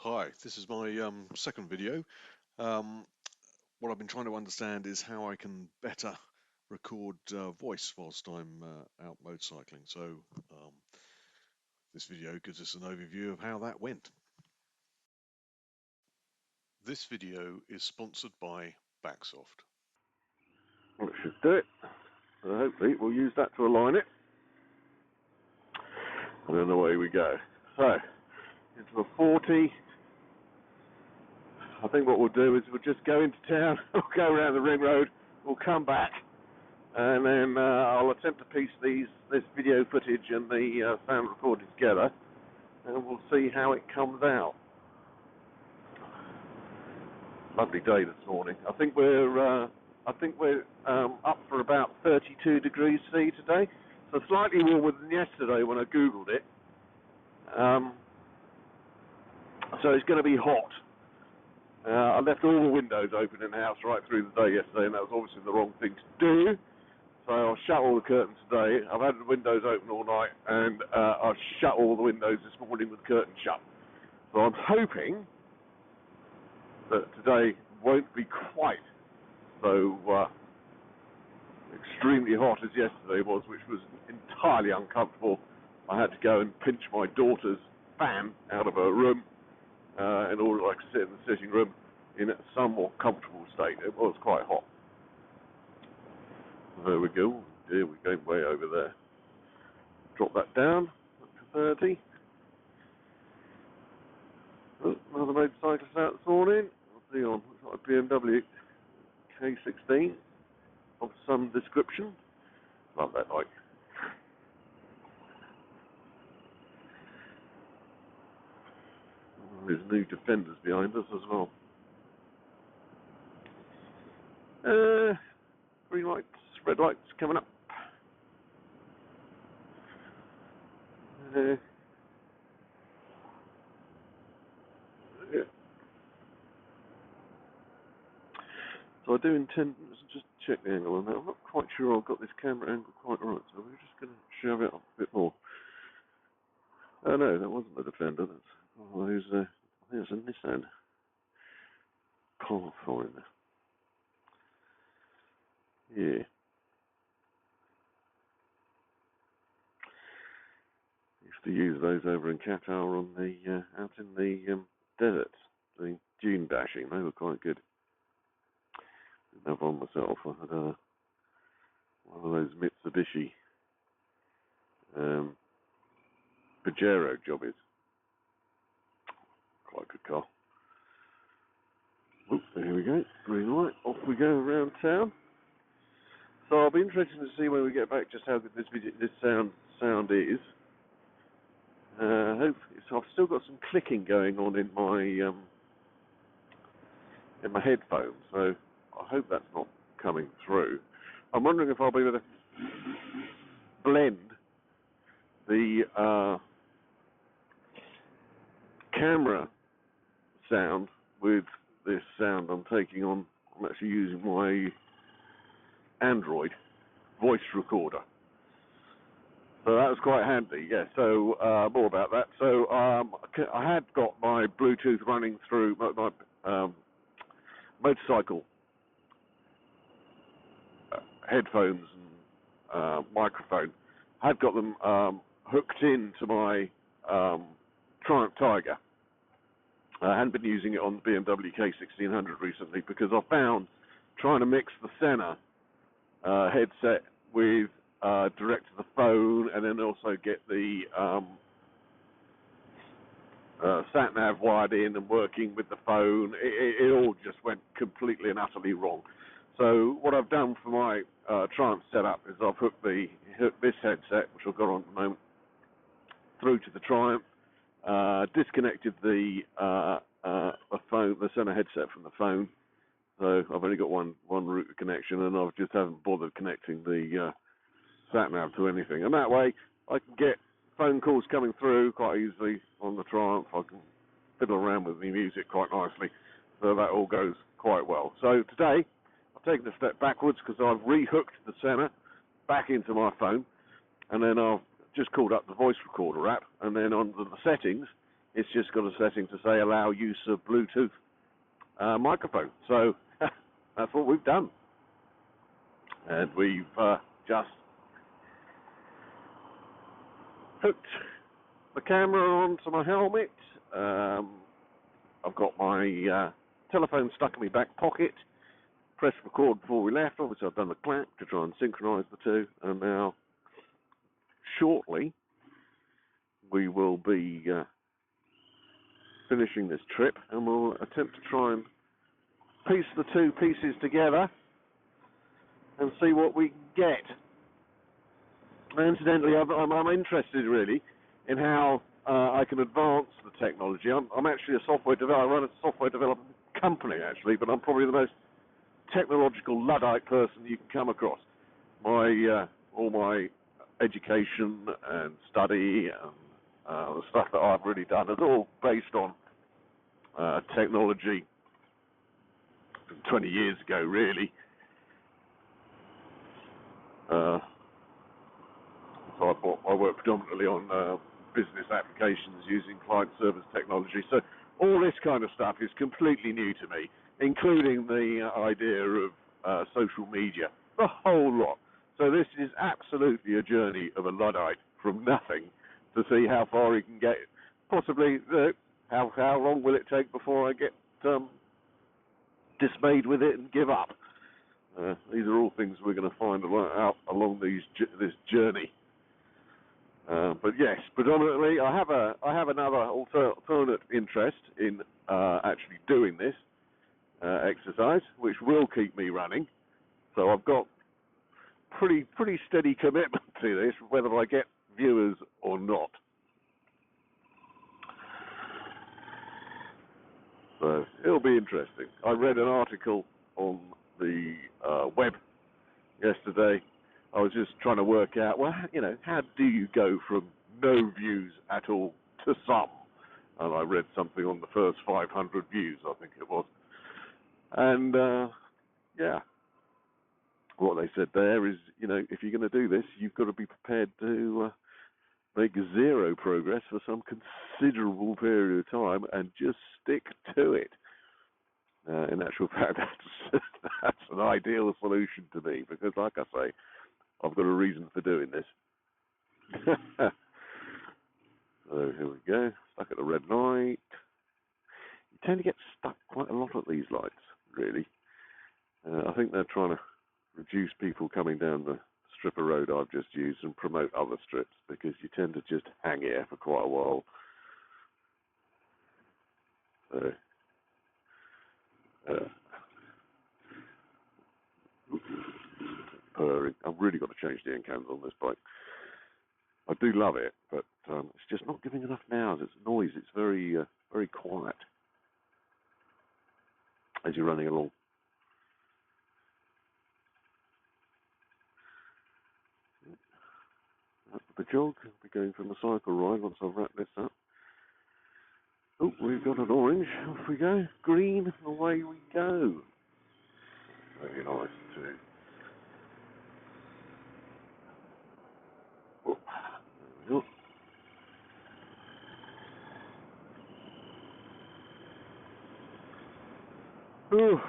Hi, this is my second video. What I've been trying to understand is how I can better record voice whilst I'm out motorcycling. So this video gives us an overview of how that went. This video is sponsored by Backsoft. Well, it should do it. So hopefully we'll use that to align it. And then away we go. So, into a 40. I think what we'll do is we'll just go into town, we'll go around the ring road, we'll come back, and then I'll attempt to piece this video footage and the sound recording together, and we'll see how it comes out. Lovely day this morning. I think we're up for about 32 degrees C today, so slightly warmer than yesterday when I googled it. So it's going to be hot. I left all the windows open in the house right through the day yesterday, and that was obviously the wrong thing to do. So I'll shut all the curtains today. I've had the windows open all night, and I've shut all the windows this morning with the curtains shut. So I'm hoping that today won't be quite so extremely hot as yesterday was, which was entirely uncomfortable. I had to go and pinch my daughter's fan out of her room in order I could sit in the sitting room in a somewhat comfortable state. It was quite hot. There we go. Here we're going way over there. Drop that down up to 30. Another motorcyclist out this morning. What's he on? It's like a BMW K16 of some description. Love that bike. There's new Defenders behind us as well. Green lights, red lights coming up. Yeah. So I do intend, let's just check the angle on that. I'm not quite sure I've got this camera angle quite right, so we're just going to shove it up a bit more. Oh no, that wasn't a Defender. That's I think it's a Nissan Pathfinder. Yeah. Used to use those over in Qatar on the out in the deserts, the dune dashing. They were quite good. Didn't have one myself. I had one of those Mitsubishi Pajero jobbies. Quite a good car. Oop, there we go. Green light. Off we go around town. So I'll be interested to see when we get back just how good this sound is. Hopefully, so I've still got some clicking going on in my headphones, so I hope that's not coming through. I'm wondering if I'll be able to blend the camera sound with this sound I'm taking on. I'm actually using my Android voice recorder. So that was quite handy, yeah. So more about that. So I had got my Bluetooth running through my motorcycle headphones and microphone. I had got them hooked into my Triumph Tiger. I hadn't been using it on the BMW K1600 recently because I found trying to mix the Sena headset with direct to the phone, and then also get the sat nav wired in and working with the phone. It all just went completely and utterly wrong. So what I've done for my Triumph setup is I've hooked this headset, which I've got on at the moment, through to the Triumph. Disconnected the phone, the Sena headset from the phone. So I've only got one router connection, and I just haven't bothered connecting the sat nav to anything. And that way, I can get phone calls coming through quite easily on the Triumph. I can fiddle around with the music quite nicely, so that all goes quite well. So today, I've taken a step backwards because I've rehooked the Sena back into my phone, and then I've just called up the voice recorder app, and then on the settings, it's just got a setting to say allow use of Bluetooth microphone. So that's what we've done. And we've just hooked the camera onto my helmet. I've got my telephone stuck in my back pocket. Pressed record before we left. Obviously, I've done the clap to try and synchronise the two. And now, shortly, we will be finishing this trip, and we'll attempt to try and piece the two pieces together and see what we can get. And incidentally, I'm interested really in how I can advance the technology. I'm actually a software developer. I run a software development company actually, but I'm probably the most technological Luddite person you can come across. All my education and study and the stuff that I've really done is all based on technology from 20 years ago, really. So I work predominantly on business applications using client-service technology. So all this kind of stuff is completely new to me, including the idea of social media, the whole lot. So this is absolutely a journey of a Luddite from nothing to see how far he can get. Possibly, how long will it take before I get dismayed with it and give up? These are all things we're going to find out along this journey. But yes, predominantly, I have another alternate interest in actually doing this exercise, which will keep me running. So I've got pretty steady commitment to this, whether I get viewers or not. So it'll be interesting. I read an article on the web yesterday. I was just trying to work out, well, how do you go from no views at all to some? And I read something on the first 500 views, I think it was. And, yeah, what they said there is, if you're going to do this, you've got to be prepared to make zero progress for some considerable period of time and just stick to it. In actual fact, that's an ideal solution to me, because, like I say, I've got a reason for doing this. So here we go, stuck at the red light. You tend to get stuck quite a lot at these lights, really. I think they're trying to reduce people coming down the strip of road I've just used and promote other strips, because you tend to just hang here for quite a while. So, purring. I've really got to change the end cams on this bike. I do love it, but it's just not giving enough noise. It's noise. It's very, very quiet as you're running along. Up the jog. I'll be going for my cycle ride once I've wrapped this up. Oh, we've got an orange. Off we go. Green. Away we go. Very nice too. Oh, there we go. Oh,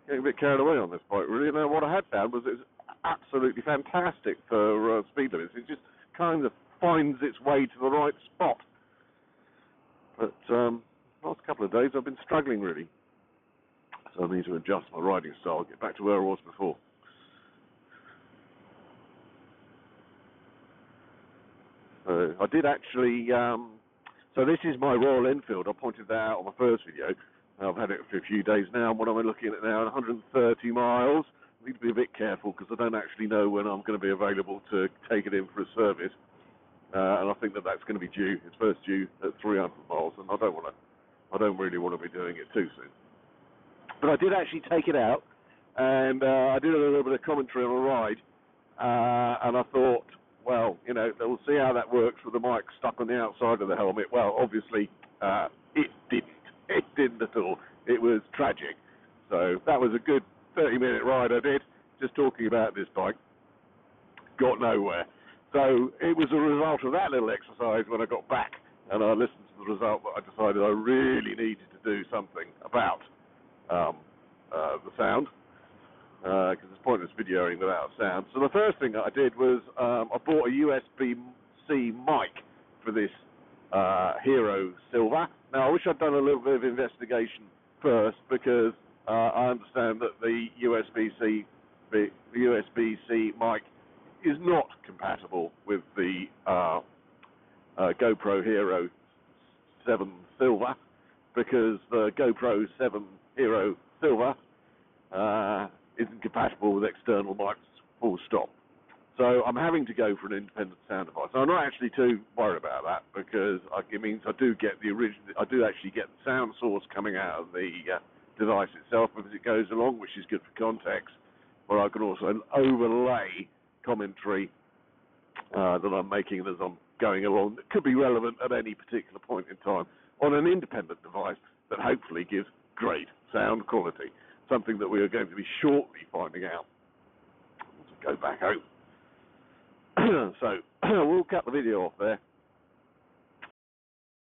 getting a bit carried away on this bike, really. Now, what I had found was it's absolutely fantastic for speed limits. It just kind of finds its way to the right spot. But last couple of days I've been struggling, really. So I need to adjust my riding style, get back to where I was before. I did actually, so this is my Royal Enfield. I pointed that out on my first video. I've had it for a few days now. What am I looking at now? 130 miles. I need to be a bit careful because I don't actually know when I'm going to be available to take it in for a service. And I think that's going to be due. It's first due at 300 miles, and I don't really want to be doing it too soon. But I did actually take it out, and I did a little bit of commentary on a ride, and I thought, well, we'll see how that works with the mic stuck on the outside of the helmet. Well, obviously, it didn't. It didn't at all. It was tragic. So that was a good 30-minute ride I did, just talking about this bike. Got nowhere. So it was a result of that little exercise when I got back and I listened to a result that I decided I really needed to do something about the sound, because it's pointless videoing without sound. So the first thing that I did was I bought a USB-C mic for this Hero Silver. Now I wish I'd done a little bit of investigation first, because I understand that the USB-C mic is not compatible with the GoPro Hero 7 Silver, because the GoPro 7 Hero Silver isn't compatible with external mics, full stop. So I'm having to go for an independent sound device. I'm not actually too worried about that, because it means I do actually get the sound source coming out of the device itself as it goes along, which is good for context. But I can also overlay commentary that I'm making as I'm going along that could be relevant at any particular point in time on an independent device that hopefully gives great sound quality, something that we are going to be shortly finding out. Let's go back home. So we'll cut the video off there.